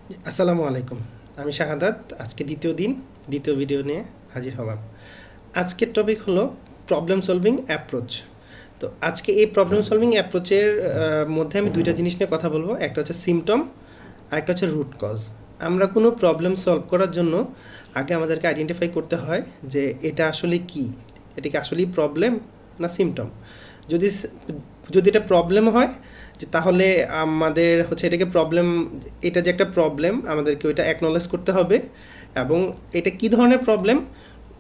আসসালামু আলাইকুম। আমি শাহাদাত। আজকে দ্বিতীয় দিন, দ্বিতীয় ভিডিও নিয়ে হাজির হলাম। আজকের টপিক হলো প্রবলেম সলভিং অ্যাপ্রোচ। তো আজকে এই প্রবলেম সলভিং অ্যাপ্রোচের মধ্যে আমি দুইটা জিনিস নিয়ে কথা বলবো। একটা হচ্ছে সিমটম আর একটা হচ্ছে রুট কজ। আমরা কোনো প্রবলেম সলভ করার জন্য আগে আমাদেরকে আইডেন্টিফাই করতে হয় যে এটা আসলে কি, এটা কি আসলেই প্রবলেম না সিমটম। যদি যদি এটা প্রবলেম হয় যে তাহলে আমাদের হচ্ছে এটাকে প্রবলেম, এটা যে একটা প্রবলেম আমাদেরকে ওইটা অ্যাকনলেজ করতে হবে এবং এটা কী ধরনের প্রবলেম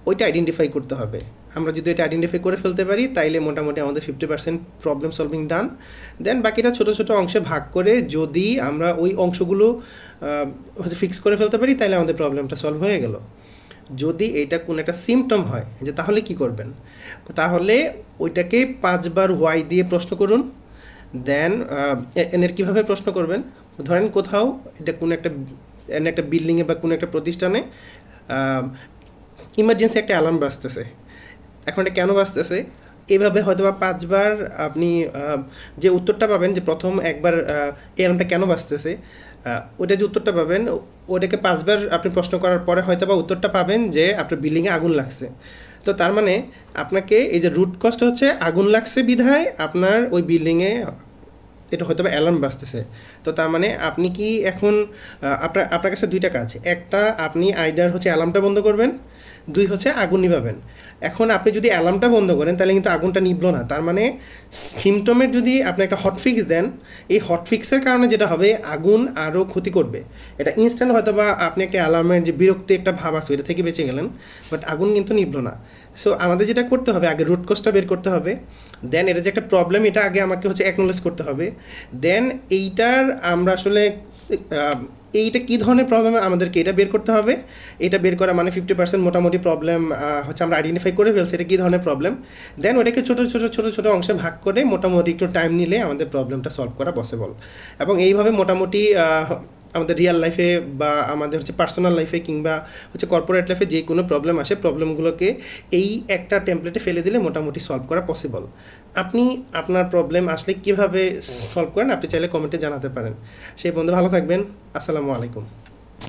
ওইটা আইডেন্টিফাই করতে হবে। আমরা যদি এটা আইডেন্টিফাই করে ফেলতে পারি তাইলে মোটামুটি আমাদের 50% প্রবলেম সলভিং ডান। দেন বাকিটা ছোটো ছোটো অংশে ভাগ করে যদি আমরা ওই অংশগুলো হচ্ছে ফিক্স করে ফেলতে পারি তাহলে আমাদের প্রবলেমটা সলভ হয়ে গেল। যদি এটা কোনো একটা সিমটম হয় যে তাহলে কি করবেন, তাহলে ওইটাকে 5বার ওয়াই দিয়ে প্রশ্ন করুন। দেন এনের কীভাবে প্রশ্ন করবেন, ধরেন কোথাও এটা কোনো একটা একটা বিল্ডিংয়ে বা কোনো একটা প্রতিষ্ঠানে ইমার্জেন্সি একটা অ্যালার্ম বাজতেছে। এখন এটা কেন বাজতেছে, এভাবে হয়তো বা 5বার আপনি যে উত্তরটা পাবেন, যে প্রথম একবার এই অ্যালার্মটা কেন বাজতেছে ওটা যে উত্তরটা পাবেন, ওটাকে 5বার আপনি প্রশ্ন করার পরে হয়তো বা উত্তরটা পাবেন যে আপনার বিল্ডিংয়ে আগুন লাগছে। তো তার মানে আপনাকে এই যে রুট কজটা হচ্ছে আগুন লাগছে বিধায় আপনার ওই বিল্ডিংয়ে এটা হয়তো বা অ্যালার্ম বাজতেছে। তো তার মানে আপনি কি এখন আপনার আপনার কাছে দুইটা কাজ, একটা আপনি আইদার হচ্ছে অ্যালার্মটা বন্ধ করবেন, দুই হচ্ছে আগুন নিভাবেন। এখন আপনি যদি অ্যালার্মটা বন্ধ করেন তাহলে কিন্তু আগুনটা নিভলো না। তার মানে সিমটমের যদি আপনি একটা হটফিক্স দেন, এই হটফিক্সের কারণে যেটা হবে আগুন আরও ক্ষতি করবে। এটা ইনস্ট্যান্ট হয়তো বা আপনি একটা অ্যালার্মের যে বিরক্তি একটা ভাব আছে এটা থেকে বেঁচে গেলেন, বাট আগুন কিন্তু নিভলো না। সো আমাদের যেটা করতে হবে, আগে রুট কজটা বের করতে হবে। দেন এটা যে একটা প্রবলেম এটা আগে আমাকে হচ্ছে অ্যাকনোলেজ করতে হবে। দেন এইটার আমরা আসলে এইটা কী ধরনের প্রবলেম আমাদেরকে এটা বের করতে হবে। এটা বের করা মানে 50% মোটামুটি প্রবলেম হচ্ছে আমরা আইডেন্টিফাই করে ফেলছি এটা কী ধরনের প্রবলেম। দেন ওটাকে ছোটো ছোটো ছোটো ছোটো অংশে ভাগ করে মোটামুটি একটু টাইম নিলে আমাদের প্রবলেমটা সলভ করা পসিবল। এবং এইভাবে মোটামুটি আমাদের রিয়েল লাইফে বা আমাদের হচ্ছে পার্সোনাল লাইফে কিংবা হচ্ছে কর্পোরেট লাইফে যে কোনো প্রবলেম আসে, প্রবলেমগুলোকে এই একটা টেমপ্লেটে ফেলে দিলে মোটামুটি সলভ করা পসিবল। আপনি আপনার প্রবলেম আসলে কীভাবে সলভ করেন আপনি চাইলে কমেন্টে জানাতে পারেন। সেই বন্ধু ভালো থাকবেন। আসসালামু আলাইকুম।